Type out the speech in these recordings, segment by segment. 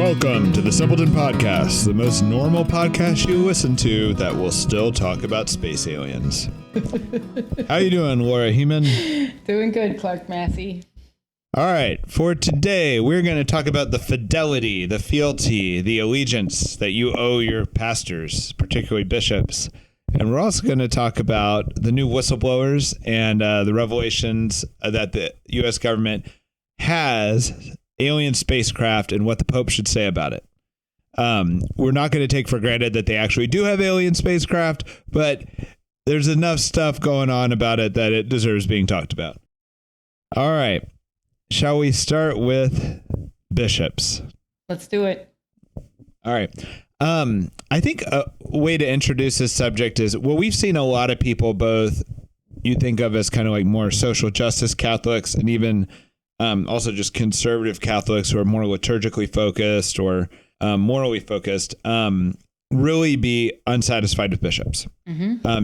Welcome to the Simpleton Podcast, the most normal podcast you listen to that will still talk about space aliens. How you doing, Laura Heeman? Doing good, Clark Massey. All right, for today, we're going to talk about the fidelity, the fealty, the allegiance that you owe your pastors, particularly bishops. And we're also going to talk about the new whistleblowers and the revelations that the U.S. government has alien spacecraft and what the Pope should say about it. We're not going to take for granted that they actually do have alien spacecraft, but there's enough stuff going on about it that it deserves being talked about. All right. Shall we start with bishops? Let's do it. All right. I think a way to introduce this subject is, well, we've seen a lot of people, both you think of as kind of like more social justice Catholics and even also just conservative Catholics who are more liturgically focused or morally focused, really be unsatisfied with bishops,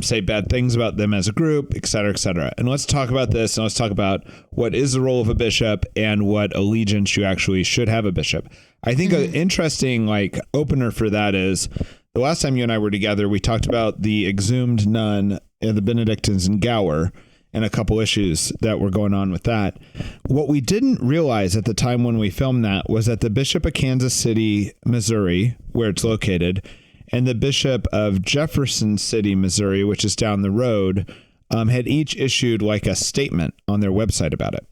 say bad things about them as a group, et cetera, et cetera. And let's talk about this, and let's talk about what is the role of a bishop and what allegiance you actually should have a bishop. I think an interesting opener for that is the last time you and I were together, we talked about the exhumed nun and the Benedictines in Gower and a couple issues that were going on with that. What we didn't realize at the time when we filmed that was that the Bishop of Kansas City, Missouri, where it's located, and the Bishop of Jefferson City, Missouri, which is down the road, had each issued a statement on their website about it.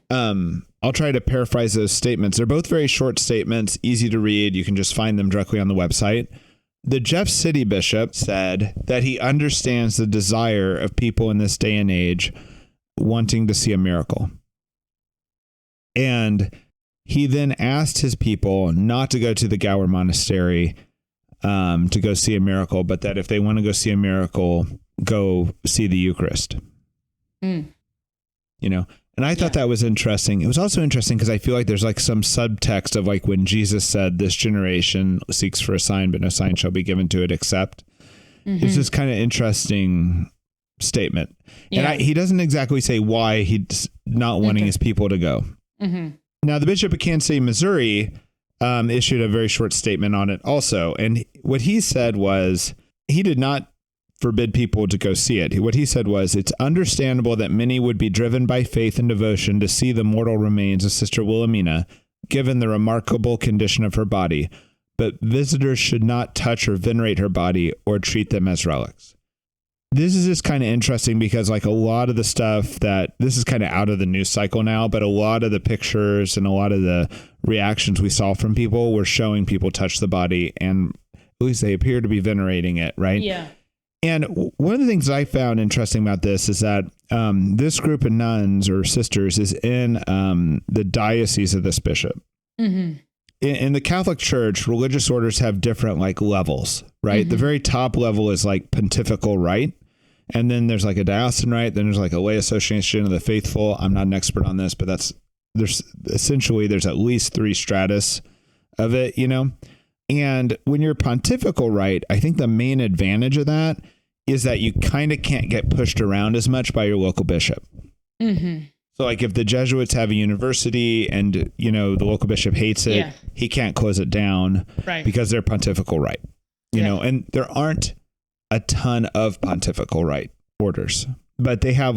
I'll try to paraphrase those statements. They're both very short statements, easy to read. You can just find them directly on the website. The Jeff City bishop said that he understands the desire of people in this day and age wanting to see a miracle. And he then asked his people not to go to the Gower Monastery to go see a miracle, but that if they want to go see a miracle, go see the Eucharist. And I thought that was interesting. It was also interesting because I feel like there's some subtext of when Jesus said, this generation seeks for a sign, but no sign shall be given to it except. It's this kind of interesting statement. Yeah. And he doesn't exactly say why he's not wanting his people to go. Now, the Bishop of Kansas City, Missouri, issued a very short statement on it also. And what he said was he did not forbid people to go see it. What he said was, it's understandable that many would be driven by faith and devotion to see the mortal remains of Sister Wilhelmina, given the remarkable condition of her body, but visitors should not touch or venerate her body or treat them as relics. This is just kind of interesting because a lot of the stuff this is kind of out of the news cycle now, but a lot of the pictures and a lot of the reactions we saw from people were showing people touch the body and at least they appear to be venerating it, right? Yeah. And one of the things I found interesting about this is that this group of nuns or sisters is in the diocese of this bishop. In the Catholic Church, religious orders have different levels, right? The very top level is pontifical rite. And then there's a diocesan rite. Then there's a lay association of the faithful. I'm not an expert on this, but there's at least 3 stratus of it, And when you're pontifical rite, I think the main advantage of that is that you kind of can't get pushed around as much by your local bishop. So if the Jesuits have a university and, the local bishop hates it, he can't close it down because they're pontifical rite, and there aren't a ton of pontifical rite orders, but they have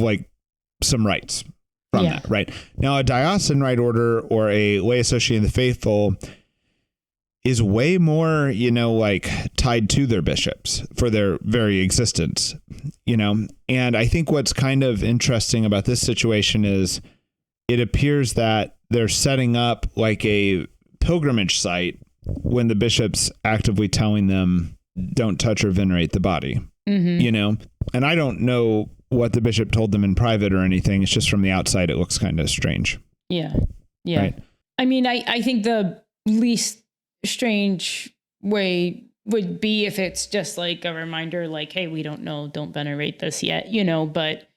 some rights from that, right? Now, a diocesan rite order or a lay association of the faithful is way more, tied to their bishops for their very existence, And I think what's kind of interesting about this situation is it appears that they're setting up a pilgrimage site when the bishop's actively telling them don't touch or venerate the body, And I don't know what the bishop told them in private or anything. It's just from the outside, it looks kind of strange. Yeah. Yeah. Right? I mean, I think the least strange way would be if it's just a reminder, hey, we don't know, don't venerate this yet, but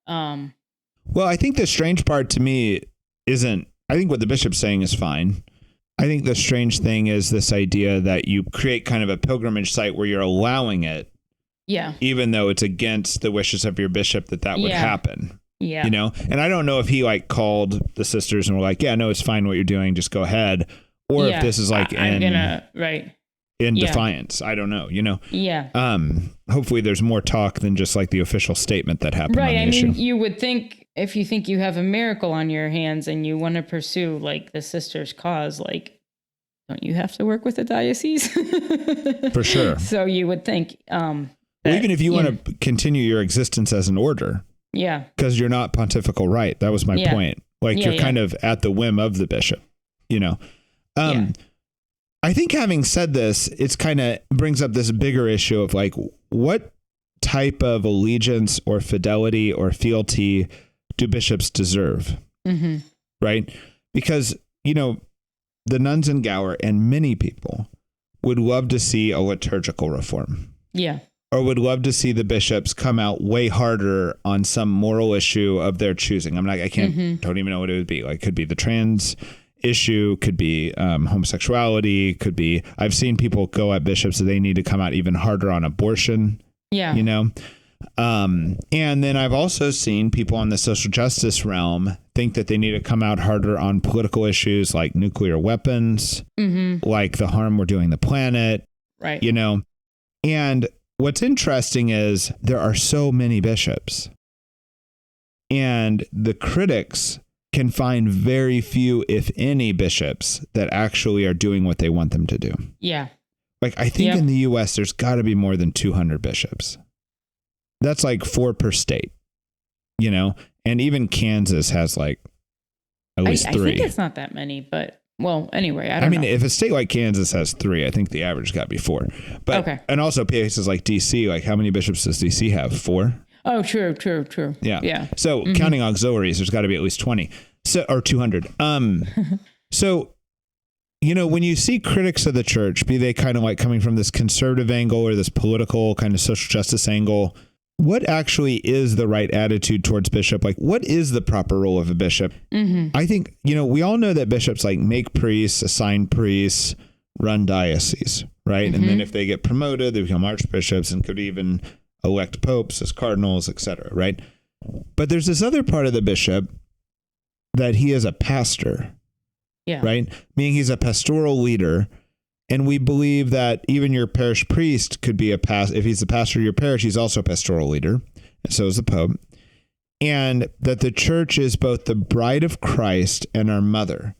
well, I think the strange part to me isn't, I think what the bishop's saying is fine. I think the strange thing is this idea that you create kind of a pilgrimage site where you're allowing it, even though it's against the wishes of your bishop that would happen. And I don't know if he called the sisters and were yeah, no, it's fine what you're doing, just go ahead. or if this is like in defiance. I don't know, Yeah. Hopefully there's more talk than just like the official statement that happened on the issue. You would think if you think you have a miracle on your hands and you want to pursue like the sister's cause, like, don't you have to work with the diocese? For sure. So you would think, well, even if you want to continue your existence as an order. Yeah. Because you're not pontifical right. That was my point. Like you're kind of at the whim of the bishop, I think having said this, it's kind of brings up this bigger issue of like, what type of allegiance or fidelity or fealty do bishops deserve? Mm-hmm. Right? Because, the nuns in Gower and many people would love to see a liturgical reform. Yeah. Or would love to see the bishops come out way harder on some moral issue of their choosing. Don't even know what it would be. Like, could be the trans issue, could be homosexuality, could be, I've seen people go at bishops that they need to come out even harder on abortion. Yeah. And then I've also seen people on the social justice realm think that they need to come out harder on political issues like nuclear weapons, like the harm we're doing the planet, right? And what's interesting is there are so many bishops, and the critics can find very few, if any, bishops that actually are doing what they want them to do. Yeah. Like, I think in the U.S., there's got to be more than 200 bishops. That's like 4 per state, and even Kansas has like at least 3. I think it's not that many, but well, anyway, I don't know. If a state like Kansas has 3, I think the average got to be 4. But, okay. And also places like DC, like how many bishops does DC have? 4? Oh, true. Yeah. Yeah. So counting auxiliaries, there's got to be at least 20 or 200. So, when you see critics of the church, be they kind of like coming from this conservative angle or this political kind of social justice angle, what actually is the right attitude towards bishop? Like, what is the proper role of a bishop? Mm-hmm. I think, we all know that bishops like make priests, assign priests, run dioceses, right? Mm-hmm. And then if they get promoted, they become archbishops and could even elect popes as cardinals, etc., right? But there's this other part of the bishop that he is a pastor, right? Meaning he's a pastoral leader. And we believe that even your parish priest could be if he's the pastor of your parish, he's also a pastoral leader. And so is the Pope. And that the church is both the bride of Christ and our mother.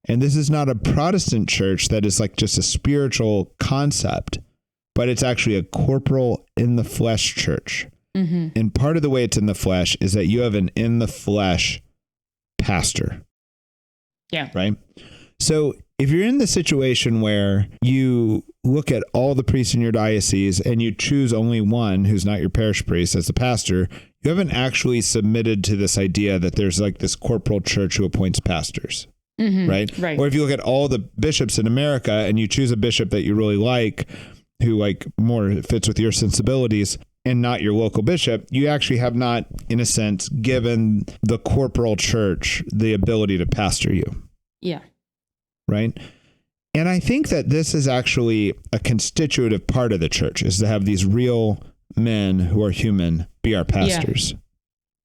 And this is not a Protestant church that is like just a spiritual concept, but it's actually a corporal in the flesh church. Mm-hmm. And part of the way it's in the flesh is that you have an in the flesh pastor. Yeah. Right? So if you're in the situation where you look at all the priests in your diocese and you choose only one who's not your parish priest as the pastor, you haven't actually submitted to this idea that there's like this corporal church who appoints pastors, right? Or if you look at all the bishops in America and you choose a bishop that you really like, who like more fits with your sensibilities and not your local bishop, you actually have not, in a sense, given the corporal church the ability to pastor you. Yeah. Right. And I think that this is actually a constitutive part of the church, is to have these real men who are human be our pastors.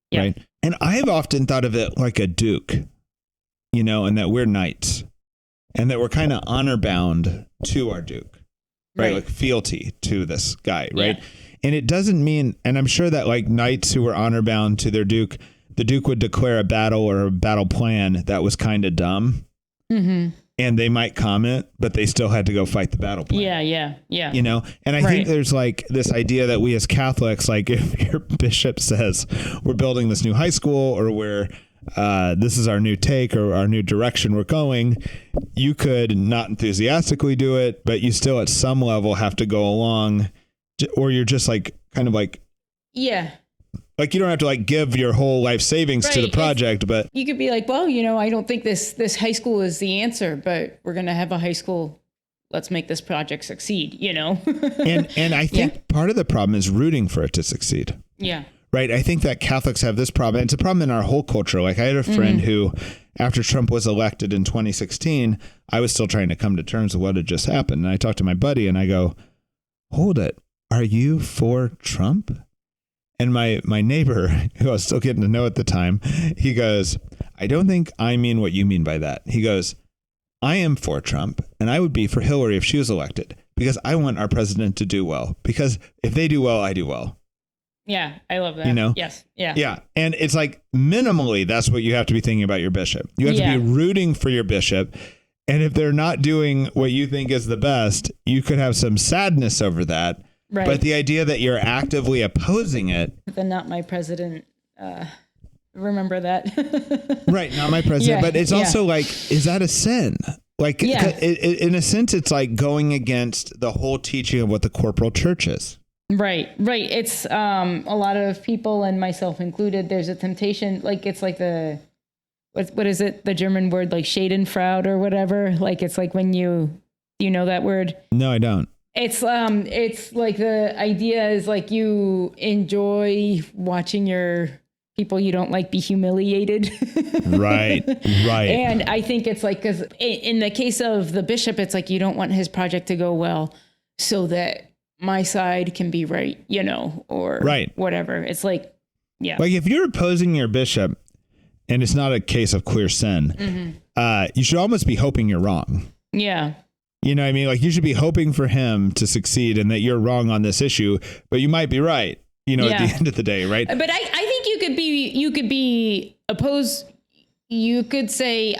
Yeah. Right. And I've often thought of it like a duke, and that we're knights and that we're kind of honor bound to our duke, right? Like fealty to this guy. Right. Yeah. And it doesn't mean, and I'm sure that like knights who were honor bound to their duke, the duke would declare a battle or a battle plan that was kind of dumb. Mm-hmm. And they might comment, but they still had to go fight the battle plan. Yeah. And I think there's like this idea that we as Catholics, like if your bishop says we're building this new high school or this is our new take or our new direction we're going, you could not enthusiastically do it, but you still at some level have to go along, or you're just like kind of like, like you don't have to like give your whole life savings to the project, but you could be like, well, I don't think this high school is the answer, but we're going to have a high school. Let's make this project succeed, And I think part of the problem is rooting for it to succeed. Yeah. Right. I think that Catholics have this problem. It's a problem in our whole culture. Like I had a friend who, after Trump was elected in 2016, I was still trying to come to terms with what had just happened. And I talked to my buddy and I go, hold it. Are you for Trump? And my neighbor, who I was still getting to know at the time, he goes, I don't think I mean what you mean by that. He goes, I am for Trump, and I would be for Hillary if she was elected, because I want our president to do well, because if they do well, I do well. Yeah, I love that. You know? Yes. Yeah. Yeah. And it's like minimally, that's what you have to be thinking about your bishop. You have to be rooting for your bishop. And if they're not doing what you think is the best, you could have some sadness over that. Right. But the idea that you're actively opposing it. The not my president, remember that. Right. Not my president. But it's also like, is that a sin? Like, in a sense, it's like going against the whole teaching of what the corporal church is. Right. It's a lot of people, and myself included, there's a temptation, like it's like what is it? The German word, like Schadenfreude or whatever. Like it's like when do you know that word? No, I don't. It's like the idea is like you enjoy watching your people you don't like be humiliated. Right. And I think it's like, because in the case of the bishop, it's like you don't want his project to go well so that my side can be right, or whatever. It's like, like if you're opposing your bishop and it's not a case of clear sin, you should almost be hoping you're wrong. Yeah. You know what I mean? Like you should be hoping for him to succeed and that you're wrong on this issue, but you might be right, at the end of the day. Right. But I think you could be opposed. You could say,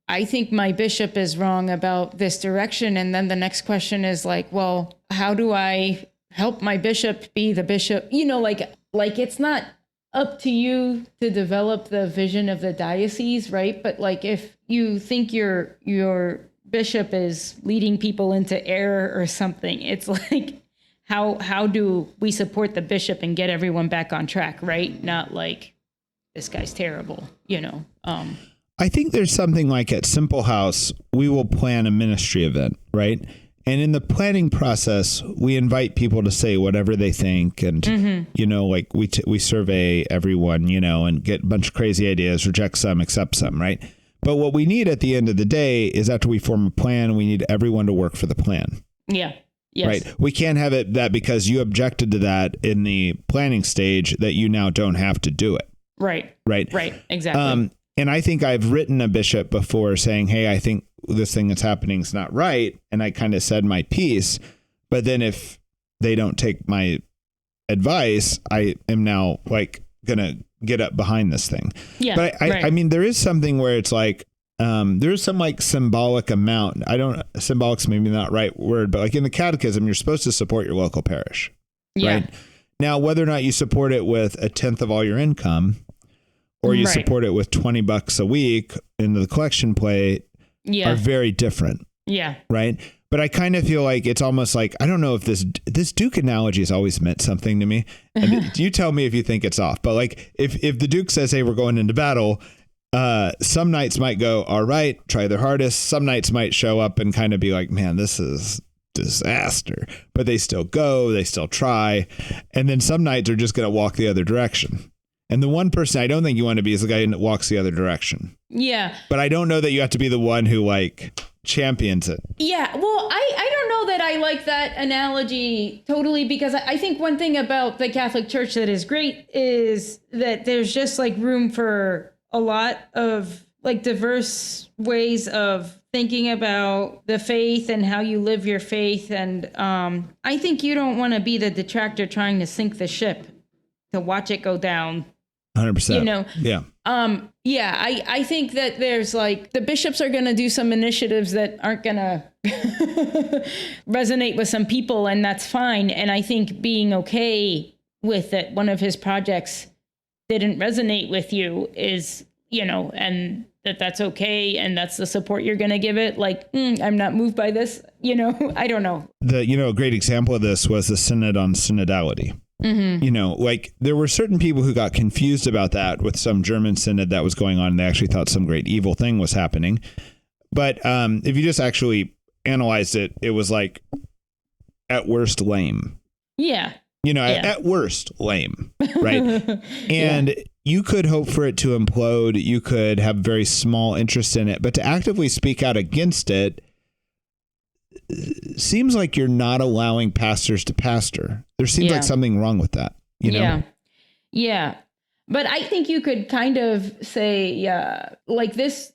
I think my bishop is wrong about this direction. And then the next question is like, well, how do I help my bishop be the bishop? Like it's not up to you to develop the vision of the diocese, right? But like if you think your bishop is leading people into error or something, it's like, how do we support the bishop and get everyone back on track, right? Not like this guy's terrible, I think there's something like at Simple House, we will plan a ministry event, right? And in the planning process, we invite people to say whatever they think. And, like we survey everyone, and get a bunch of crazy ideas, reject some, accept some, right? But what we need at the end of the day is after we form a plan, we need everyone to work for the plan. Yeah. Yes. Right. We can't have it that because you objected to that in the planning stage that you now don't have to do it. Right. Exactly. And I think I've written a bishop before saying, hey, I think this thing that's happening is not right. And I kind of said my piece. But then if they don't take my advice, I am now like going to get up behind this thing. Yeah. But I mean, there is something where it's like there is some like symbolic amount. Symbolic's maybe not the right word, but like in the catechism, you're supposed to support your local parish. Yeah. Right. Now, whether or not you support it with 1/10 of all your income, or you support it with $20 a week into the collection plate are very different. Yeah. Right. But I kind of feel like it's almost like, I don't know if this Duke analogy has always meant something to me. And you tell me if you think it's off. But like if the Duke says, hey, we're going into battle, some knights might go, all right, try their hardest. Some knights might show up and kind of be like, man, this is disaster. But they still go, they still try. And then some knights are just going to walk the other direction. And the one person I don't think you want to be is the guy who walks the other direction. Yeah. But I don't know that you have to be the one who like champions it. Yeah. Well, I don't know that I like that analogy totally, because I think one thing about the Catholic Church that is great is that there's just like room for a lot of like diverse ways of thinking about the faith and how you live your faith. And I think you don't want to be the detractor trying to sink the ship to watch it go down. 100%. Yeah. I think that there's like the bishops are going to do some initiatives that aren't going to resonate with some people, and that's fine. And I think being okay with that one of his projects didn't resonate with you is, and that's okay. And that's the support you're going to give it. Like, I'm not moved by this, I don't know. A great example of this was the Synod on Synodality. Mm-hmm. Like there were certain people who got confused about that with some German synod that was going on. And they actually thought some great evil thing was happening. But if you just actually analyzed it, it was like at worst lame. Yeah. At worst lame. Right. And you could hope for it to implode. You could have very small interest in it. But to actively speak out against it seems like you're not allowing pastors to pastor. There seems like something wrong with that, Yeah. But I think you could kind of say, yeah, like this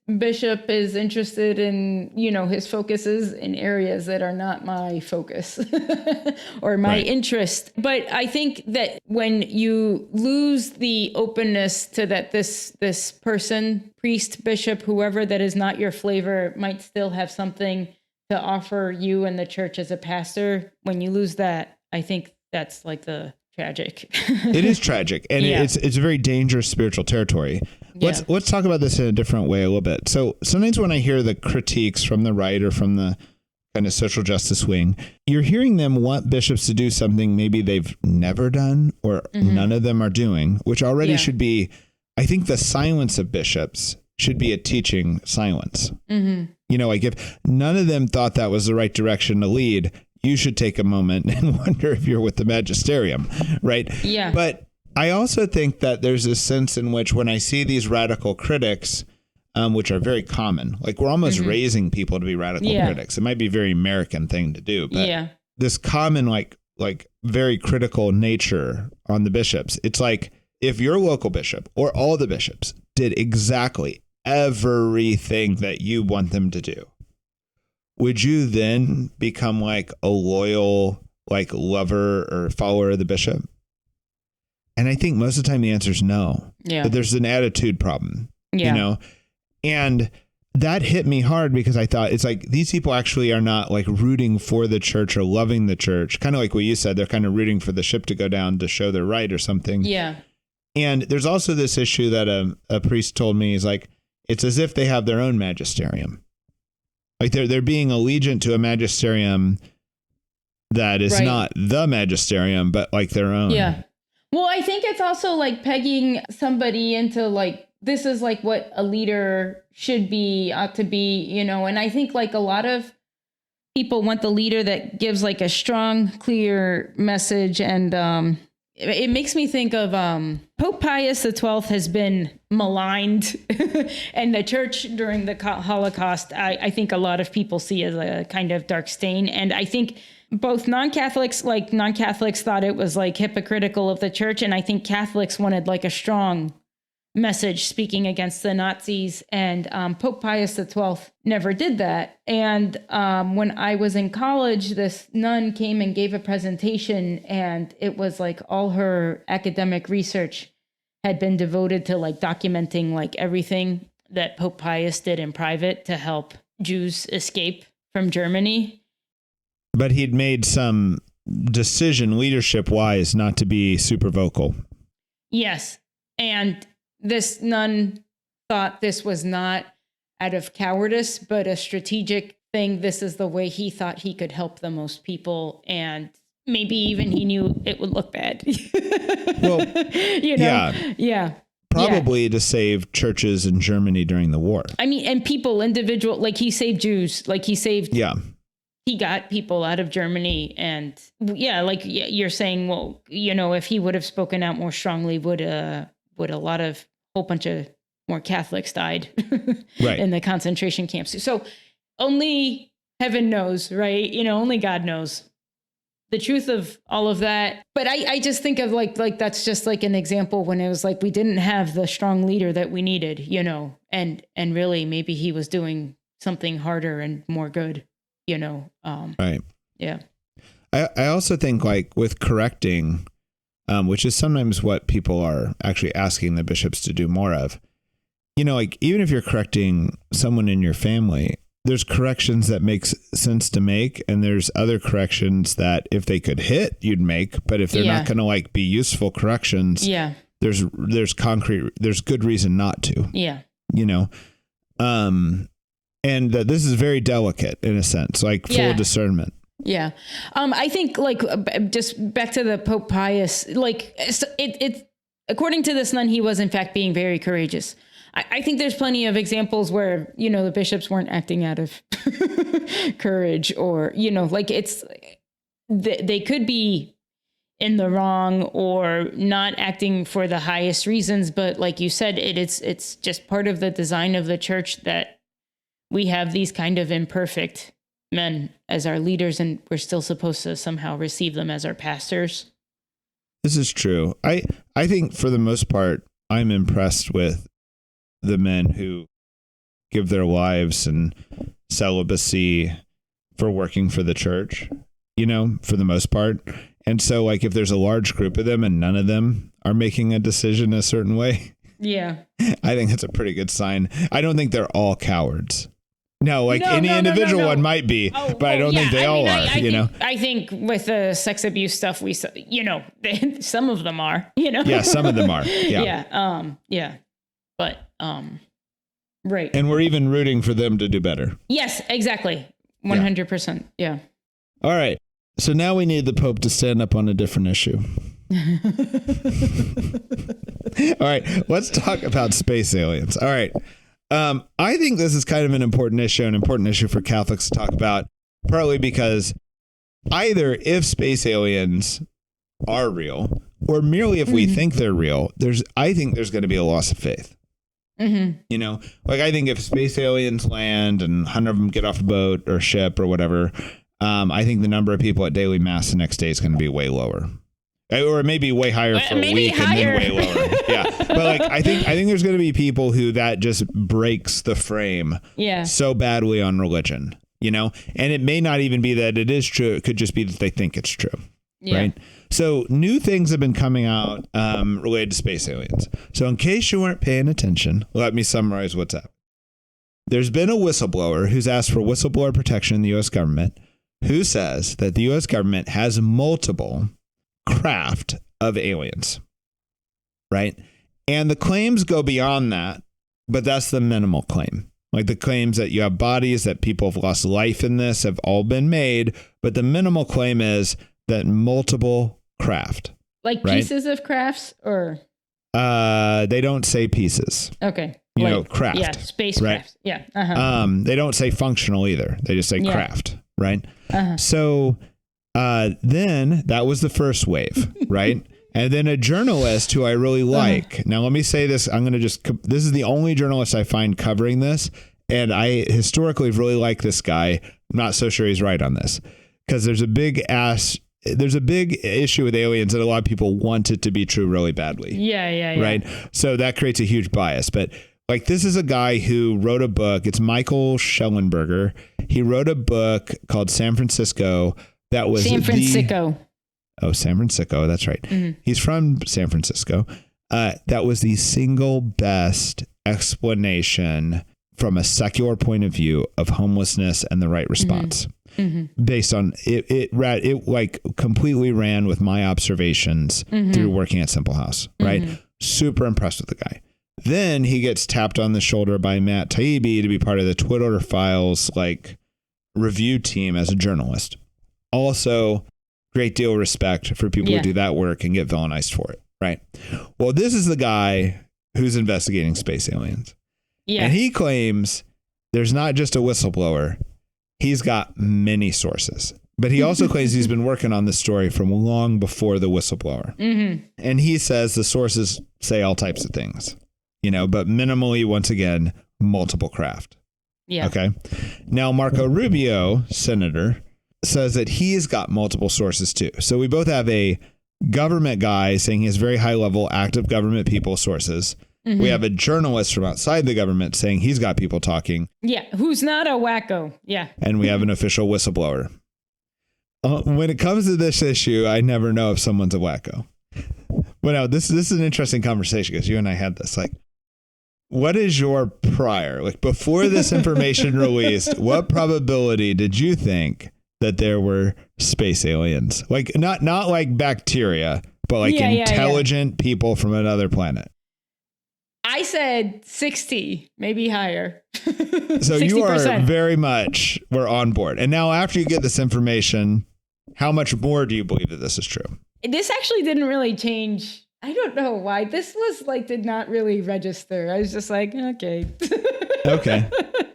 bishop is interested in, his focus is in areas that are not my focus or my interest. But I think that when you lose the openness to that this person, priest, bishop, whoever that is not your flavor, might still have something to offer you and the church as a pastor, when you lose that, I think that's like the tragic. It is tragic, and it's a very dangerous spiritual territory. Let's talk about this in a different way a little bit. So sometimes when I hear the critiques from the right or from the kind of social justice wing, you're hearing them want bishops to do something maybe they've never done or none of them are doing, which already should be, I think the silence of bishops should be a teaching silence. Like if none of them thought that was the right direction to lead, you should take a moment and wonder if you're with the magisterium, right? Yeah. But I also think that there's a sense in which when I see these radical critics, which are very common, like we're almost raising people to be radical critics. It might be a very American thing to do, but this common, like very critical nature on the bishops, it's like if your local bishop or all the bishops did exactly everything that you want them to do, would you then become like a loyal, like lover or follower of the bishop? And I think most of the time the answer is no. Yeah. But there's an attitude problem, and that hit me hard because I thought it's like these people actually are not like rooting for the church or loving the church. Kind of like what you said, they're kind of rooting for the ship to go down to show they're right or something. Yeah. And there's also this issue that a priest told me is like, it's as if they have their own magisterium. Like they're being allegiant to a magisterium that is not the magisterium, but like their own. Yeah. Well, I think it's also like pegging somebody into like, this is like what a leader should be, ought to be, and I think like a lot of people want the leader that gives like a strong, clear message. And it makes me think of Pope Pius XII has been maligned and the church during the Holocaust, I think a lot of people see as a kind of dark stain. And I think both non-Catholics thought it was like hypocritical of the church. And I think Catholics wanted like a strong message speaking against the Nazis. And Pope Pius XII never did that. And when I was in college, this nun came and gave a presentation, and it was like all her academic research had been devoted to like documenting like everything that Pope Pius did in private to help Jews escape from Germany. But he'd made some decision leadership wise not to be super vocal. Yes. And this nun thought this was not out of cowardice, but a strategic thing. This is the way he thought he could help the most people. And maybe even he knew it would look bad. Well, Yeah. Probably to save churches in Germany during the war. I mean, and people, individual, like he saved Jews, like he saved. Yeah. He got people out of Germany. And like you're saying, well, if he would have spoken out more strongly, would a whole bunch of more Catholics died in the concentration camps. So only heaven knows, right? Only God knows the truth of all of that. But I just think of like that's just like an example when it was like we didn't have the strong leader that we needed, and really maybe he was doing something harder and more good, Right. Yeah. I also think like with correcting, which is sometimes what people are actually asking the bishops to do more of, like even if you're correcting someone in your family, there's corrections that makes sense to make. And there's other corrections that if they could hit, you'd make, but if they're not going to like be useful corrections, there's good reason not to, and this is very delicate in a sense, like full discernment. Yeah. I think like just back to the Pope Pius, like it according to this nun, he was in fact being very courageous. I think there's plenty of examples where, the bishops weren't acting out of courage or, like they could be in the wrong or not acting for the highest reasons. But like you said, it's just part of the design of the church that we have these kind of imperfect men as our leaders, and we're still supposed to somehow receive them as our pastors. This is true. I think for the most part, I'm impressed with the men who give their lives and celibacy for working for the church, for the most part. And so like if there's a large group of them and none of them are making a decision a certain way. Yeah. I think that's a pretty good sign. I don't think they're all cowards. No, any individual one might be, but I don't think they all are, I think with the sex abuse stuff, some of them are, Yeah, some of them are. Yeah. But, right. And we're even rooting for them to do better. Yes, exactly. 100%. Yeah. All right. So now we need the Pope to stand up on a different issue. All right. Let's talk about space aliens. All right. I think this is kind of an important issue for Catholics to talk about, partly because either if space aliens are real or merely if we think they're real, I think there's going to be a loss of faith. Mm-hmm. I think if space aliens land and 100 of them get off a boat or ship or whatever, I think the number of people at daily mass the next day is going to be way lower. Or maybe way higher for a week and then way lower. Yeah. But I think there's going to be people who that just breaks the frame so badly on religion, and it may not even be that it is true. It could just be that they think it's true. Yeah. Right. So new things have been coming out related to space aliens. So in case you weren't paying attention, let me summarize what's up. There's been a whistleblower who's asked for whistleblower protection in the U.S. government who says that the U.S. government has multiple craft of aliens, right? And the claims go beyond that, but that's the minimal claim. Like the claims that you have bodies, that people have lost life in this have all been made, but the minimal claim is that multiple craft. Like pieces of crafts or? They don't say pieces. Okay. Craft. Yeah, spacecraft. Right? Yeah. Uh-huh. They don't say functional either. They just say craft, right? Uh-huh. So then that was the first wave, right? And then a journalist who I really like. Now, let me say this. This is the only journalist I find covering this. And I historically really like this guy. I'm not so sure he's right on this because there's a big issue with aliens that a lot of people want it to be true really badly. Yeah. Right. So that creates a huge bias. But this is a guy who wrote a book. It's Michael Schellenberger. He wrote a book called San Francisco. That was San Francisco. San Francisco. That's right. Mm-hmm. He's from San Francisco. That was the single best explanation from a secular point of view of homelessness and the right response. Mm-hmm. Based on it completely ran with my observations through working at Simple House. Right. Mm-hmm. Super impressed with the guy. Then he gets tapped on the shoulder by Matt Taibbi to be part of the Twitter Files review team as a journalist. Also, great deal of respect for people who do that work and get villainized for it, right? Well, this is the guy who's investigating space aliens. Yeah. And he claims there's not just a whistleblower. He's got many sources. But he also claims he's been working on this story from long before the whistleblower. Mm-hmm. And he says the sources say all types of things, but minimally, once again, multiple craft. Yeah. Okay. Now, Marco Rubio, senator, says that he's got multiple sources too. So we both have a government guy saying he has very high level active government people sources. Mm-hmm. We have a journalist from outside the government saying he's got people talking. Yeah. Who's not a wacko. Yeah. And we have an official whistleblower. When it comes to this issue, I never know if someone's a wacko. But now this is an interesting conversation because you and I had this what is your prior, before this information released, what probability did you think that there were space aliens? Not like bacteria, but intelligent people from another planet. I said 60, maybe higher. So 60%. You are very much, we're on board. And now after you get this information, how much more do you believe that this is true? This actually didn't really change. I don't know why. This was did not really register. I was just okay. Okay.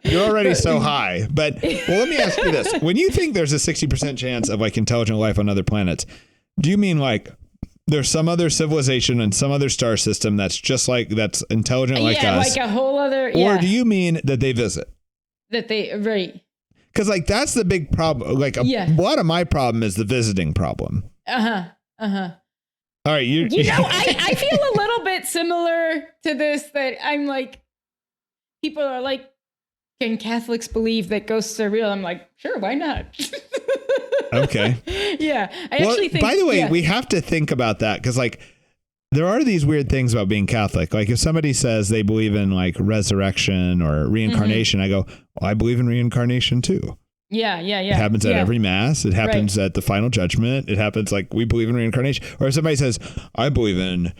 You're already so high. But let me ask you this. When you think there's a 60% chance of intelligent life on other planets, do you mean there's some other civilization and some other star system that's just that's intelligent like us? Yeah, a whole other. Yeah. Or do you mean that they visit? That they, right. Because that's the big problem. A lot of my problem is the visiting problem. All right. I feel a little bit similar to this, that I'm like, people are like, can Catholics believe that ghosts are real? I'm like, sure, why not? Okay. Yeah. I actually think. By the way, we have to think about that because like there are these weird things about being Catholic. Like if somebody says they believe in like resurrection or reincarnation, I go, well, I believe in reincarnation too. Yeah. It happens at every mass. It happens at the final judgment. It happens like we believe in reincarnation. Or if somebody says, I believe in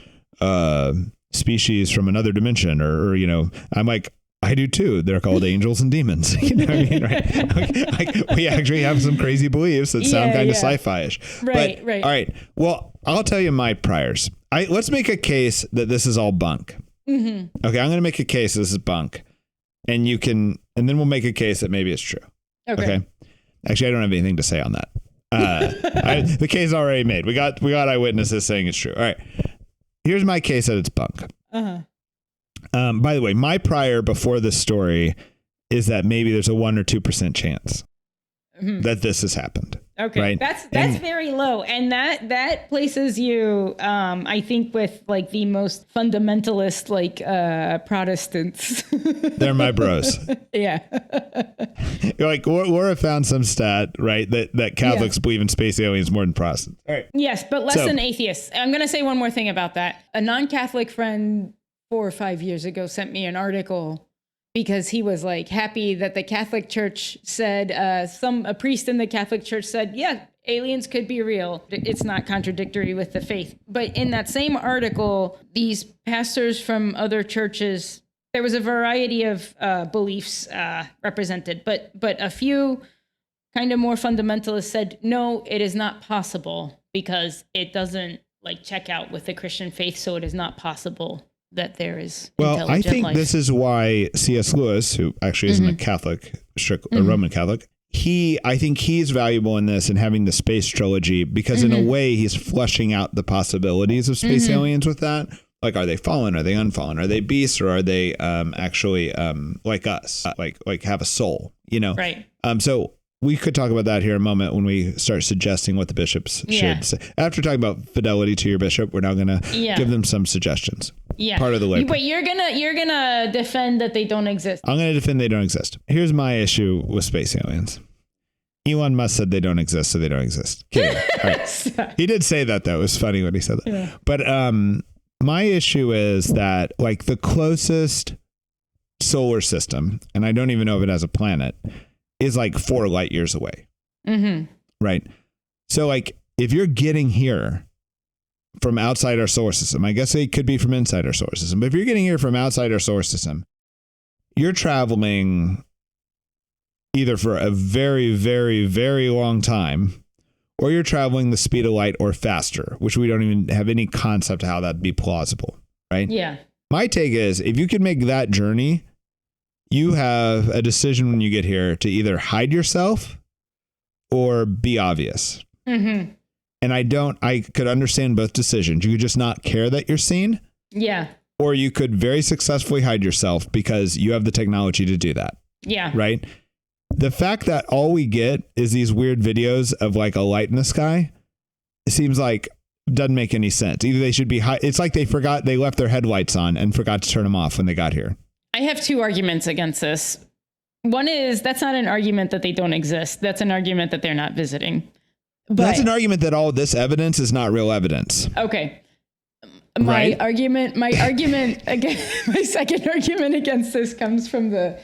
species from another dimension or, you know, I'm like, I do too. They're called angels and demons. You know what I mean? Right? Like, we actually have some crazy beliefs that sound kind of sci-fi-ish. Right. All right. Well, I'll tell you my priors. Let's make a case that this is all bunk. Okay. I'm going to make a case this is bunk, and then we'll make a case that maybe it's true. Okay. Actually, I don't have anything to say on that. The case is already made. We got eyewitnesses saying it's true. All right. Here's my case that it's bunk. By the way, my prior before this story is that maybe there's a 1 or 2% chance that this has happened. Okay. Right? That's very low. And that places you, I think, with like the most fundamentalist, like Protestants. They're my bros. Yeah. You're like, Laura found some stat, right? That Catholics believe in space aliens more than Protestants. All right. Yes, but less than atheists. I'm going to say one more thing about that. A non-Catholic friend 4 or 5 years ago sent me an article because he was like happy that the Catholic Church said, a priest in the Catholic Church said, yeah, aliens could be real. It's not contradictory with the faith. But in that same article, these pastors from other churches, there was a variety of beliefs represented, but a few kind of more fundamentalists said, no, it is not possible because it doesn't like check out with the Christian faith. So it is not possible that there is intelligent I think life. this is why C.S. Lewis, who actually isn't a Catholic, a Roman Catholic, I think he's valuable in this and having the space trilogy because in a way he's fleshing out the possibilities of space aliens with that. Like, are they fallen? Are they unfallen? Are they beasts or are they actually like us, like have a soul, you know? Right. So we could talk about that here in a moment when we start suggesting what the bishops should say. After talking about fidelity to your bishop, we're now going to give them some suggestions. Yeah. Part of the lay. But you're gonna defend that they don't exist. I'm going to defend they don't exist. Here's my issue with space aliens. Elon Musk said they don't exist, so they don't exist. Kidding. All right. He did say that, though. It was funny when he said that. Yeah. But my issue is that like the closest solar system, and I don't even know if it has a planet, is like 4 light years away. Right. So like if you're getting here from outside our solar system, I guess it could be from inside our solar system, but if you're getting here from outside our solar system, you're traveling either for a very, very, very long time, or you're traveling the speed of light or faster, which we don't even have any concept of how that'd be plausible. Right. Yeah. My take is if you could make that journey, you have a decision when you get here to either hide yourself or be obvious. And I could understand both decisions. You could just not care that you're seen. Yeah. Or you could very successfully hide yourself because you have the technology to do that. Yeah. Right. The fact that all we get is these weird videos of like a light in the sky, it seems like doesn't make any sense. Either they should be it's like they left their headlights on and forgot to turn them off when they got here. I have 2 arguments against this. One is that's not an argument that they don't exist. That's an argument that they're not visiting. But that's an argument that all this evidence is not real evidence. Okay. My argument against my second argument against this comes from the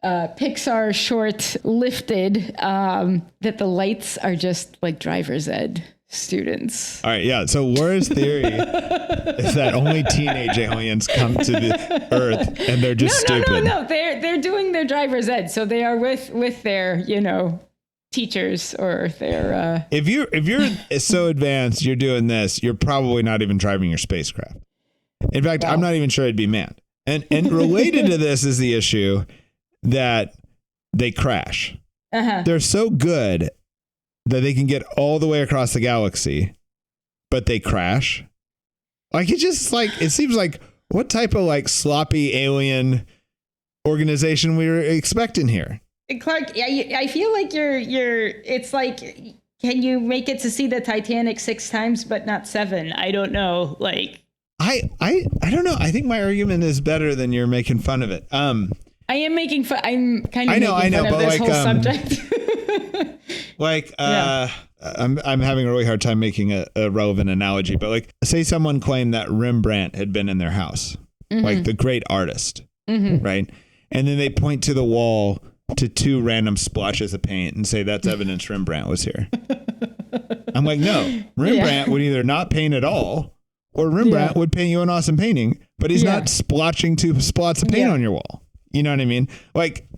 Pixar short Lifted, that the lights are just like driver's ed students. All right. Yeah. So Laura's theory is that only teenage aliens come to the Earth and they're just stupid. No. They're doing their driver's ed. So they are with their, teachers or their, if you're so advanced, you're doing this, you're probably not even driving your spacecraft. In fact, I'm not even sure it'd be manned. And related to this is the issue that they crash. They're so good that they can get all the way across the galaxy, but they crash. Like it seems like what type of like sloppy alien organization we were expecting here. Clark, I feel like you're it's like can you make it to see the Titanic 6 times, but not 7? I don't know. Like, I don't know. I think my argument is better than you're making fun of it. I am making fun. I'm kind of making fun of this whole subject. I'm having a really hard time making a relevant analogy, but like, say someone claimed that Rembrandt had been in their house, like the great artist, right? And then they point to the wall to 2 random splotches of paint and say that's evidence Rembrandt was here. I'm like, no, Rembrandt would either not paint at all, or Rembrandt would paint you an awesome painting, but he's not splotching 2 spots of paint on your wall. You know what I mean? Like,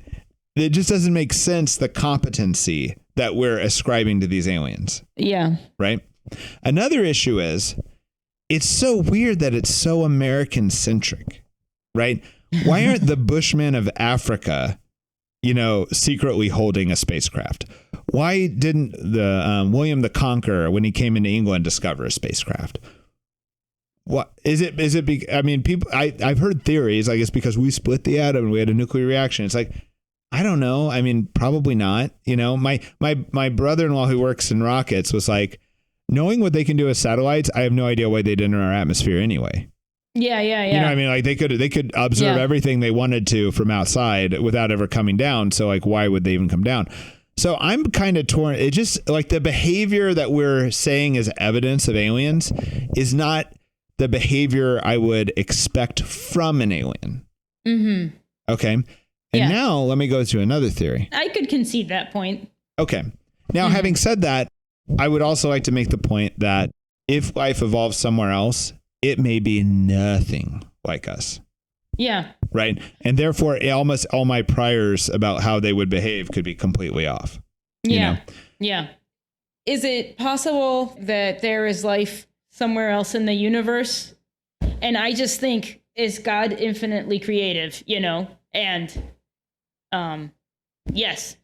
it just doesn't make sense, the competency that we're ascribing to these aliens. Yeah. Right? Another issue is, it's so weird that it's so American centric, right? Why aren't the Bushmen of Africa, secretly holding a spacecraft? Why didn't the William the Conqueror, when he came into England, discover a spacecraft? What is it? People, I've heard theories, I guess, because we split the atom and we had a nuclear reaction. It's like, I don't know. I mean, probably not. My brother-in-law who works in rockets was like, knowing what they can do with satellites, I have no idea why they didn't enter our atmosphere anyway. Yeah. You know what I mean? Like, they could observe everything they wanted to from outside without ever coming down. So like, why would they even come down? So I'm kind of torn. It just, like, the behavior that we're saying is evidence of aliens is not the behavior I would expect from an alien. Mm-hmm. Okay. And now let me go to another theory. I could concede that point. Okay. Now, having said that, I would also like to make the point that if life evolves somewhere else, it may be nothing like us. Yeah. Right. And therefore, almost all my priors about how they would behave could be completely off. Yeah. Yeah. Is it possible that there is life somewhere else in the universe? And I just think, is God infinitely creative, and yes,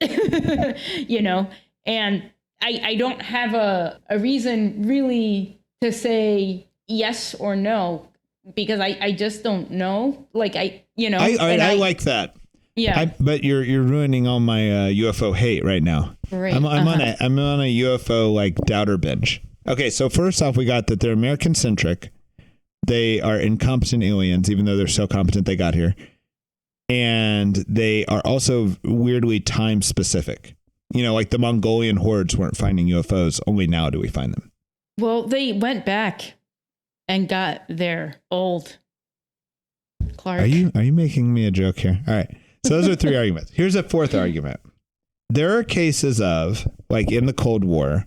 and I don't have a reason really to say yes or no, because I just don't know. Like, I like that. Yeah. But you're ruining all my UFO hate right now. Right. I'm on a UFO like doubter binge. Okay, so first off, we got that they're American centric. They are incompetent aliens, even though they're so competent they got here. And they are also weirdly time specific. Like the Mongolian hordes weren't finding UFOs. Only now do we find them. Well, they went back and got their old Clark. Are you making me a joke here? All right. So those are 3 arguments. Here's a 4th argument. There are cases of, like in the Cold War,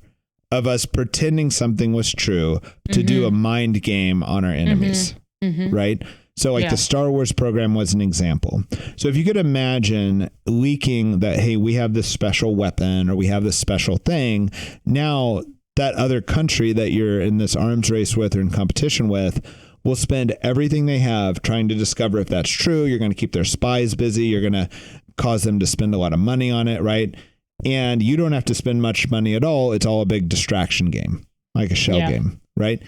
of us pretending something was true to do a mind game on our enemies. Right? So like the Star Wars program was an example. So if you could imagine leaking that, hey, we have this special weapon or we have this special thing, now that other country that you're in this arms race with or in competition with will spend everything they have trying to discover if that's true. You're going to keep their spies busy. You're going to cause them to spend a lot of money on it, right? And you don't have to spend much money at all. It's all a big distraction game, like a shell game, right?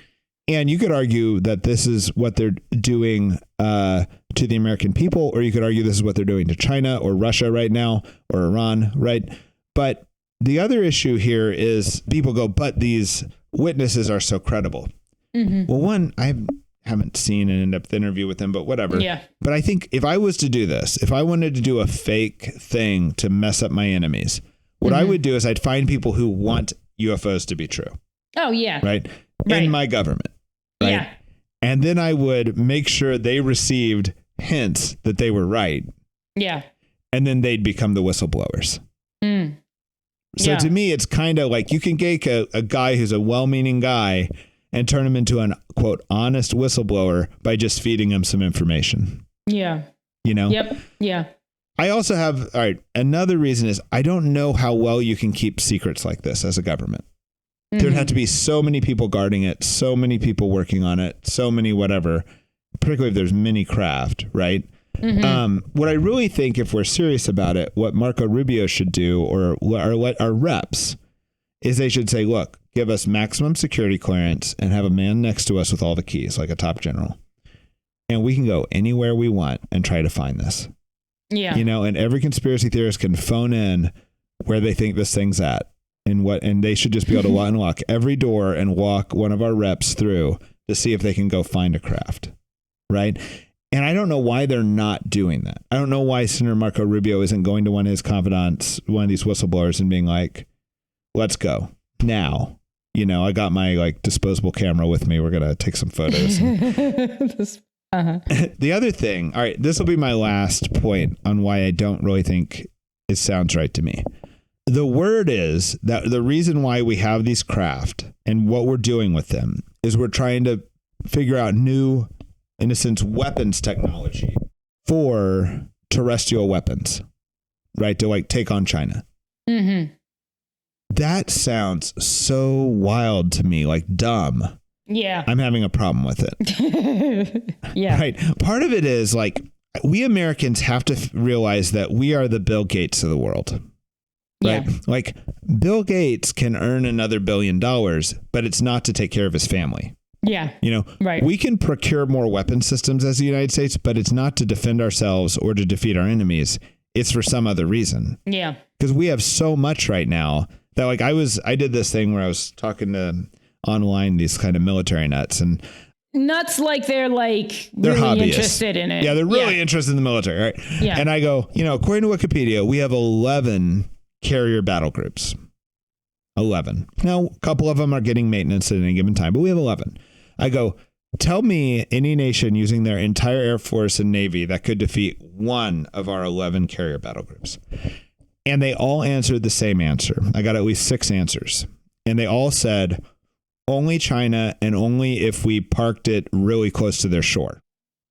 And you could argue that this is what they're doing to the American people, or you could argue this is what they're doing to China or Russia right now, or Iran, right? But the other issue here is people go, but these witnesses are so credible. Well, one, I haven't seen an in-depth interview with them, but whatever. Yeah. But I think if I was to do this, if I wanted to do a fake thing to mess up my enemies, what I would do is I'd find people who want UFOs to be true. Oh, yeah. Right? In my government. Right? Yeah. And then I would make sure they received hints that they were right. Yeah. And then they'd become the whistleblowers. So to me, it's kind of like you can take a guy who's a well-meaning guy and turn him into an, quote, honest whistleblower by just feeding him some information. Yeah. Yep. Yeah. I also have, all right, another reason is I don't know how well you can keep secrets like this as a government. There'd have to be so many people guarding it, so many people working on it, so many whatever, particularly if there's mini craft, right? What I really think, if we're serious about it, what Marco Rubio should do, or what our reps, is they should say, look, give us maximum security clearance and have a man next to us with all the keys, like a top general. And we can go anywhere we want and try to find this. Yeah. And every conspiracy theorist can phone in where they think this thing's at. and they should just be able to unlock every door and walk one of our reps through to see if they can go find a craft. Right. And I don't know why they're not doing that. I don't know why Senator Marco Rubio isn't going to one of his confidants, one of these whistleblowers, and being like, let's go now. I got my like disposable camera with me. We're going to take some photos. The other thing. All right. This will be my last point on why I don't really think it sounds right to me. The word is that the reason why we have these craft and what we're doing with them is we're trying to figure out new, in a sense, weapons technology for terrestrial weapons, right? To like take on China. Mm-hmm. That sounds so wild to me, like dumb. Yeah. I'm having a problem with it. Yeah. Right. Part of it is like we Americans have to realize that we are the Bill Gates of the world. Right. Yeah. Like Bill Gates can earn another $1 billion, but it's not to take care of his family. Yeah. Right. We can procure more weapon systems as the United States, but it's not to defend ourselves or to defeat our enemies. It's for some other reason. Yeah. Because we have so much right now that like I did this thing where I was talking to online these kind of military nuts and nuts like they're really interested in it. Yeah, they're really interested in the military, right? Yeah. And I go, according to Wikipedia, we have 11 carrier battle groups. 11. Now, a couple of them are getting maintenance at any given time, but we have 11. I go, tell me any nation using their entire Air Force and Navy that could defeat one of our 11 carrier battle groups. And they all answered the same answer. I got at least 6 answers. And they all said, only China and only if we parked it really close to their shore.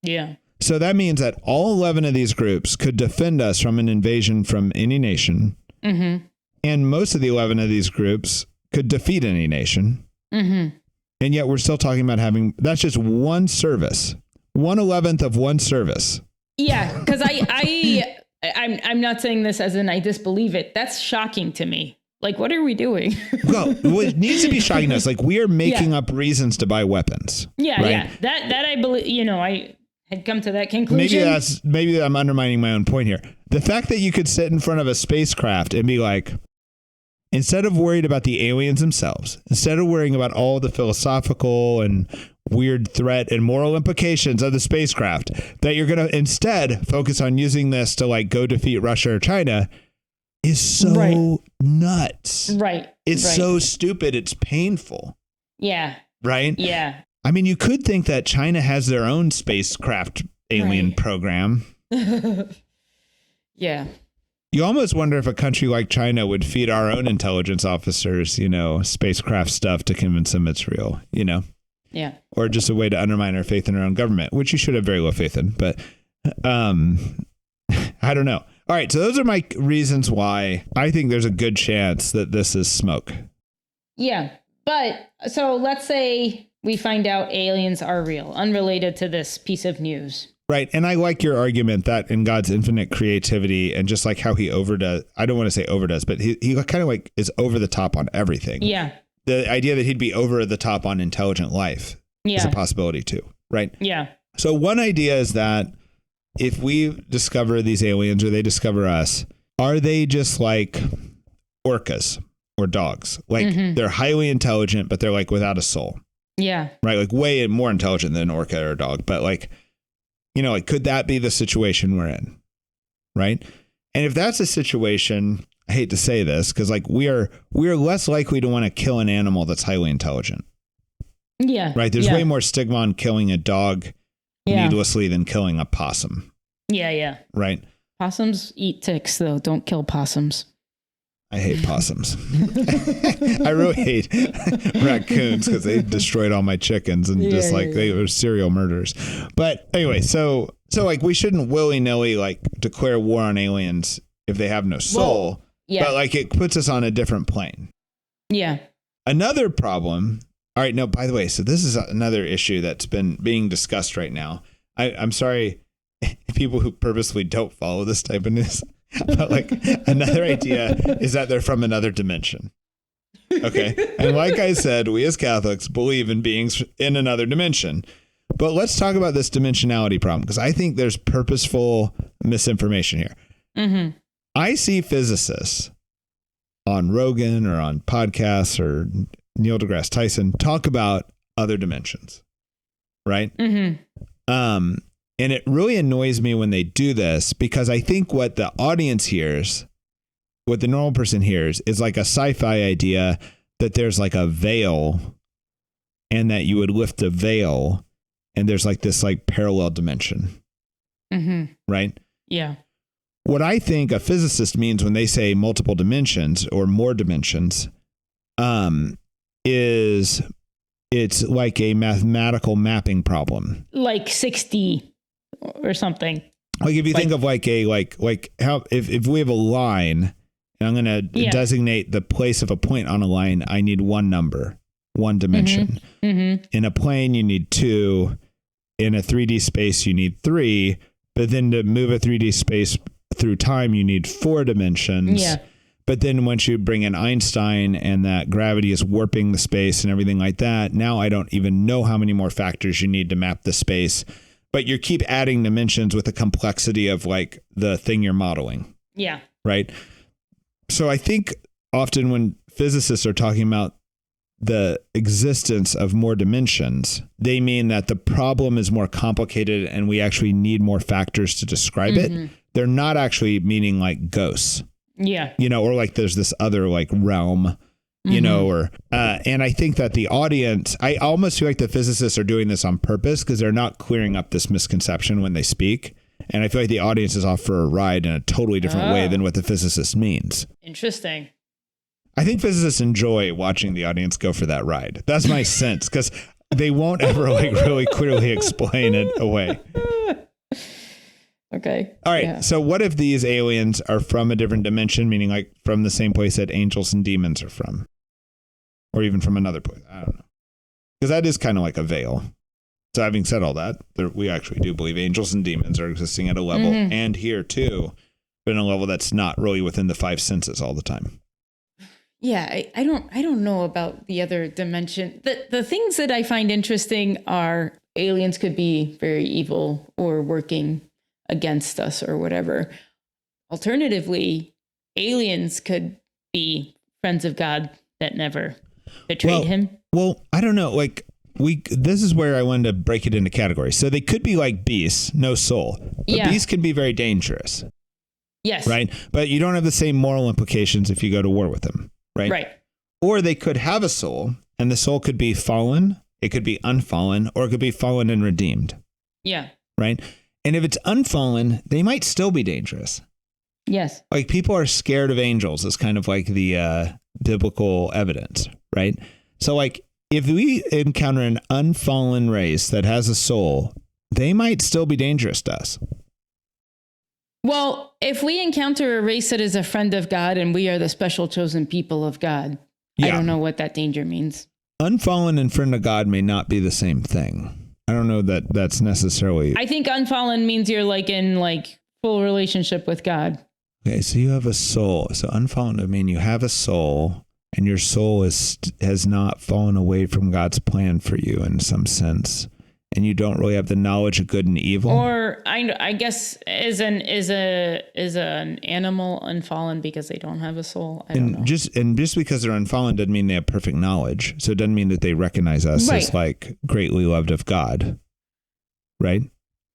Yeah. So that means that all 11 of these groups could defend us from an invasion from any nation. Mm-hmm. And most of the 11 of these groups could defeat any nation. Mm-hmm. And yet we're still talking about that's just one service, 1/11th of one service. Yeah, because I'm not saying this as in I disbelieve it. That's shocking to me. Like, what are we doing? Well, it needs to be shocking us. Like, we are making up reasons to buy weapons. Yeah, right? Yeah. That I believe, I had come to that conclusion. Maybe I'm undermining my own point here. The fact that you could sit in front of a spacecraft and be like, instead of worried about the aliens themselves, instead of worrying about all the philosophical and weird threat and moral implications of the spacecraft, that you're going to instead focus on using this to like go defeat Russia or China is so nuts. Right. It's so stupid. It's painful. Yeah. Right? Yeah. I mean, you could think that China has their own spacecraft alien program. Yeah. You almost wonder if a country like China would feed our own intelligence officers, spacecraft stuff to convince them it's real, Yeah. Or just a way to undermine our faith in our own government, which you should have very low faith in. But I don't know. All right. So those are my reasons why I think there's a good chance that this is smoke. Yeah. But so let's say we find out aliens are real, unrelated to this piece of news. Right. And I like your argument that in God's infinite creativity and just like how he overdoes, I don't want to say overdoes, but he kind of like is over the top on everything. Yeah. The idea that he'd be over the top on intelligent life is a possibility too. Right. Yeah. So one idea is that if we discover these aliens or they discover us, are they just like orcas or dogs? Like they're highly intelligent, but they're like without a soul. Yeah. Right. Like way more intelligent than an orca or a dog. But like, like, could that be the situation we're in? Right. And if that's a situation, I hate to say this, because like we are less likely to want to kill an animal that's highly intelligent. Yeah. Right. There's way more stigma on killing a dog needlessly than killing a possum. Yeah. Yeah. Right. Possums eat ticks, though. Don't kill possums. I hate possums. I really hate raccoons because they destroyed all my chickens and they were serial murderers. But anyway, so like we shouldn't willy-nilly like declare war on aliens if they have no soul. Well, but like it puts us on a different plane. Yeah. Another problem. All right. No, by the way, so this is another issue that's been being discussed right now. I'm sorry, people who purposely don't follow this type of news. But like another idea is that they're from another dimension. Okay. And like I said, we as Catholics believe in beings in another dimension. But let's talk about this dimensionality problem, because I think there's purposeful misinformation here. Mm-hmm. I see physicists on Rogan or on podcasts or Neil deGrasse Tyson talk about other dimensions, right? Mm-hmm. And it really annoys me when they do this, because I think what the audience hears, what the normal person hears, is like a sci-fi idea that there's like a veil and that you would lift the veil and there's like this like parallel dimension. Mm-hmm. Right? Yeah. What I think a physicist means when they say multiple dimensions or more dimensions, is it's like a mathematical mapping problem. Like 60 or something. Like if you think of like how if we have a line and I'm going to designate the place of a point on a line, I need one number, one dimension. Mm-hmm. Mm-hmm. In a plane, you need 2. In a 3D space, you need 3. But then to move a 3D space through time, you need 4 dimensions. Yeah. But then once you bring in Einstein and that gravity is warping the space and everything like that, now I don't even know how many more factors you need to map the space. But you keep adding dimensions with the complexity of like the thing you're modeling. Yeah. Right. So I think often when physicists are talking about the existence of more dimensions, they mean that the problem is more complicated and we actually need more factors to describe it. They're not actually meaning like ghosts. Yeah. Or like there's this other like realm, or and I think that the audience, I almost feel like the physicists are doing this on purpose because they're not clearing up this misconception when they speak. And I feel like the audience is off for a ride in a totally different way than what the physicist means. Interesting. I think physicists enjoy watching the audience go for that ride. That's my sense, because they won't ever like really clearly explain it away. Okay. All right. Yeah. So what if these aliens are from a different dimension, meaning like from the same place that angels and demons are from? Or even from another place? I don't know. Because that is kind of like a veil. So having said all that, we actually do believe angels and demons are existing at a level, and here too, but in a level that's not really within the 5 senses all the time. Yeah, I don't know about the other dimension. The things that I find interesting are aliens could be very evil or working against us or whatever. Alternatively, aliens could be friends of God that never betrayed him. Well, I don't know. Like this is where I wanted to break it into categories. So they could be like beasts, no soul. But beasts can be very dangerous. Yes. Right. But you don't have the same moral implications if you go to war with them. Right. Right. Or they could have a soul, and the soul could be fallen. It could be unfallen, or it could be fallen and redeemed. Yeah. Right. And if it's unfallen, they might still be dangerous. Yes. Like people are scared of angels is kind of like the biblical evidence. Right. So like if we encounter an unfallen race that has a soul, they might still be dangerous to us. Well, if we encounter a race that is a friend of God and we are the special chosen people of God, I don't know what that danger means. Unfallen and friend of God may not be the same thing. I don't know that that's necessarily. I think unfallen means you're like in like full relationship with God. Okay, so you have a soul. So unfallen would mean you have a soul and your soul has not fallen away from God's plan for you in some sense. And you don't really have the knowledge of good and evil. Or I guess is an animal unfallen because they don't have a soul. I don't know. Just because they're unfallen doesn't mean they have perfect knowledge. So it doesn't mean that they recognize us as like greatly loved of God. Right?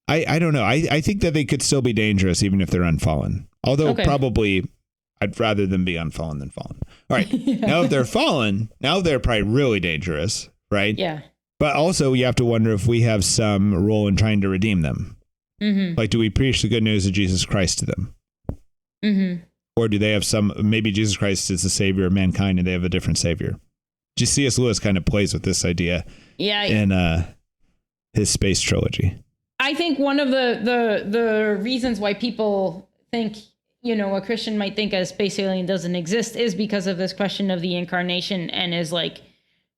I don't know. I think that they could still be dangerous even if they're unfallen. Although probably I'd rather them be unfallen than fallen. All right. Now if they're fallen, now they're probably really dangerous. Right? Yeah. But also, you have to wonder if we have some role in trying to redeem them. Mm-hmm. Like, do we preach the good news of Jesus Christ to them? Mm-hmm. Or do they have maybe Jesus Christ is the savior of mankind and they have a different savior? C.S. Lewis kind of plays with this idea in his space trilogy. I think one of the reasons why people think, a Christian might think a space alien doesn't exist is because of this question of the incarnation and is like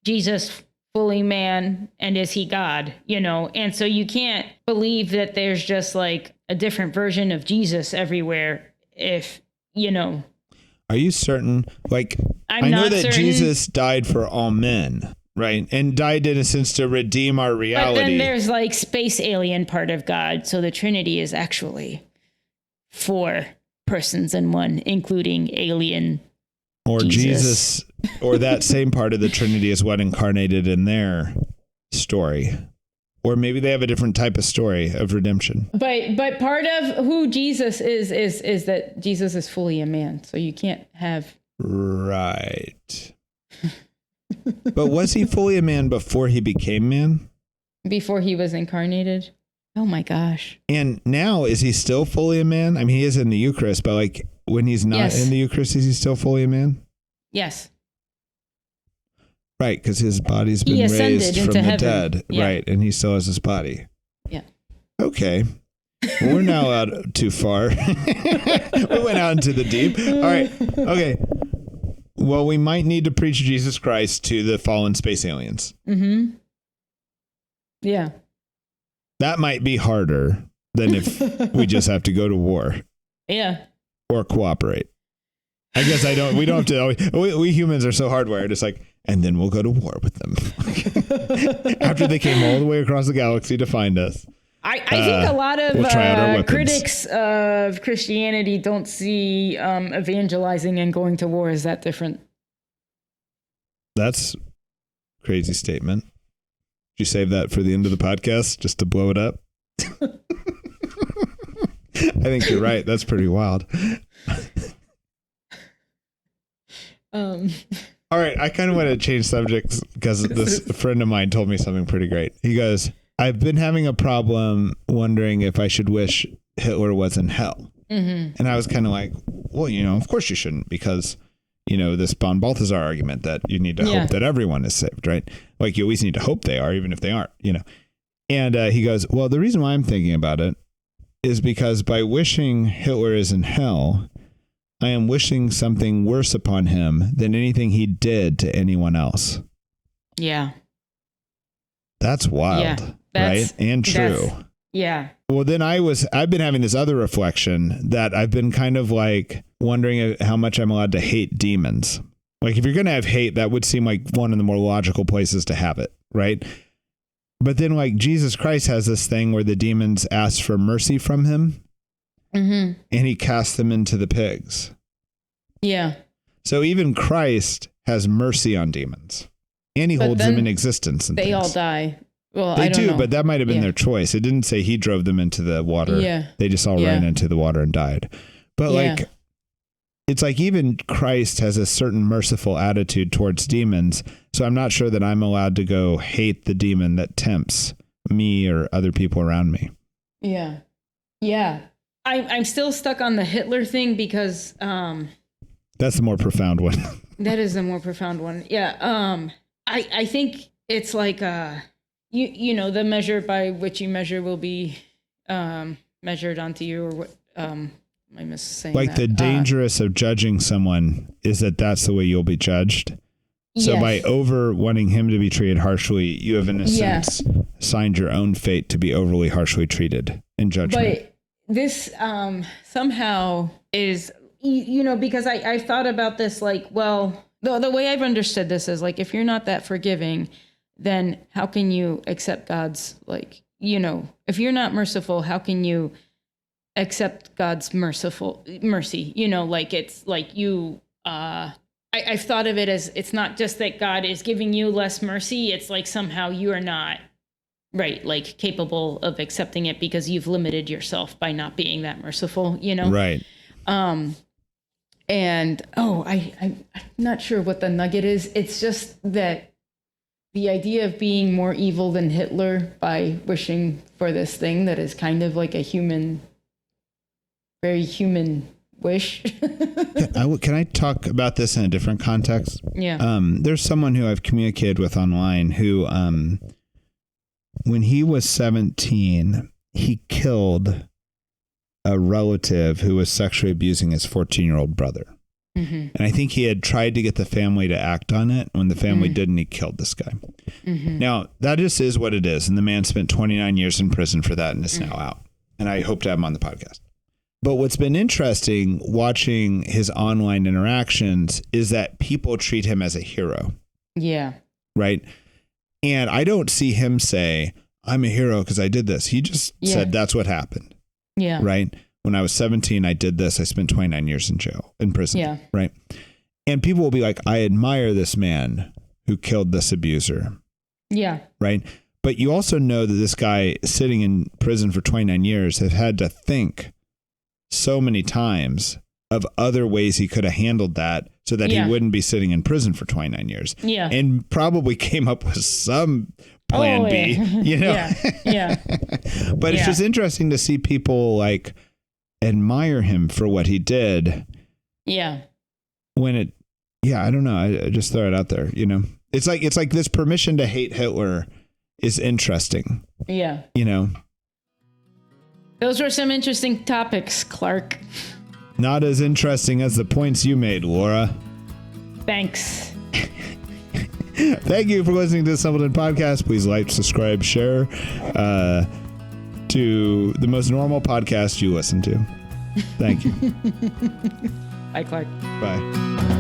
Jesus fully man and is he God, and so you can't believe that there's just like a different version of Jesus everywhere if Are you certain? Like I know that Jesus died for all men, right? And died in a sense to redeem our reality. But then there's like space alien part of God, so the Trinity is actually 4 persons in one, including alien Or Jesus, or that same part of the Trinity is what incarnated in their story. Or maybe they have a different type of story of redemption. But part of who Jesus is that Jesus is fully a man. So you can't have. Right. But was he fully a man before he became man? Before he was incarnated? Oh my gosh. And now, is he still fully a man? I mean, he is in the Eucharist, but like when he's not in the Eucharist, is he still fully a man? Yes. Right, because his body's been raised from the dead. Yeah. Right, and he still has his body. Yeah. Okay. Well, we're now out too far. We went out into the deep. All right. Okay. Well, we might need to preach Jesus Christ to the fallen space aliens. Mm-hmm. Yeah. That might be harder than if we just have to go to war. Yeah. Or cooperate. I guess we don't have to. We humans are so hardwired. It's like, and then we'll go to war with them. After they came all the way across the galaxy to find us. I think a lot of critics of Christianity don't see evangelizing and going to war as that different. That's a crazy statement. Did you save that for the end of the podcast just to blow it up? I think you're right. That's pretty wild. All right. I kind of want to change subjects because this friend of mine told me something pretty great. He goes, I've been having a problem wondering if I should wish Hitler was in hell. Mm-hmm. And I was kind of like, well, of course you shouldn't, because, this Bon Balthazar argument that you need to hope that everyone is saved, right? Like you always need to hope they are, even if they aren't, And he goes, well, the reason why I'm thinking about it is because by wishing Hitler is in hell, I am wishing something worse upon him than anything he did to anyone else. Yeah. That's wild, right? And true. Yeah. Well, then I've been having this other reflection that I've been kind of like wondering how much I'm allowed to hate demons. Like if you're going to have hate, that would seem like one of the more logical places to have it, right? But then like Jesus Christ has this thing where the demons ask for mercy from him. Mm-hmm. And he casts them into the pigs. Yeah. So even Christ has mercy on demons. And he holds them in existence. And they all die. Well, they do, but that might have been their choice. It didn't say he drove them into the water. Yeah. They just all ran into the water and died. But like, it's like even Christ has a certain merciful attitude towards demons. So I'm not sure that I'm allowed to go hate the demon that tempts me or other people around me. Yeah. Yeah. I'm still stuck on the Hitler thing because... that's the more profound one. That is the more profound one. Yeah. I think it's like, the measure by which you measure will be measured onto you, or what, I miss saying like that. The dangerous of judging someone is that that's the way you'll be judged. So by over wanting him to be treated harshly, you have in a sense signed your own fate to be overly harshly treated in judgment. But this somehow is, because I thought about this, like, well, the way I've understood this is like, if you're not that forgiving, then how can you accept God's, like, if you're not merciful, how can you accept God's mercy? Like it's like you, I've thought of it as, it's not just that God is giving you less mercy. It's like somehow you are not like capable of accepting it because you've limited yourself by not being that merciful, Right. And, I'm not sure what the nugget is. It's just that the idea of being more evil than Hitler by wishing for this thing that is kind of like a very human wish. Can I talk about this in a different context? Yeah. There's someone who I've communicated with online who, when he was 17, he killed a relative who was sexually abusing his 14-year-old brother. Mm-hmm. And I think he had tried to get the family to act on it. When the family didn't, he killed this guy. Mm-hmm. Now, that just is what it is. And the man spent 29 years in prison for that and is now out. And I hope to have him on the podcast. But what's been interesting watching his online interactions is that people treat him as a hero. Yeah. Right. And I don't see him say, I'm a hero because I did this. He just said that's what happened. Yeah. Right. When I was 17, I did this. I spent 29 years in prison. Yeah. Right. And people will be like, I admire this man who killed this abuser. Yeah. Right. But you also know that this guy sitting in prison for 29 years has had to think so many times of other ways he could have handled that so that he wouldn't be sitting in prison for 29 years. Yeah. And probably came up with some plan B, you know? Yeah. But it's just interesting to see people like admire him for what he did. Yeah. When it, I don't know. I just throw it out there, you know? It's like this permission to hate Hitler is interesting. Yeah. You know? Those were some interesting topics, Clark. Not as interesting as the points you made, Laura. Thanks. Thank you for listening to the Simpleton Podcast. Please like, subscribe, share to the most normal podcast you listen to. Thank you. Bye, Clark. Bye.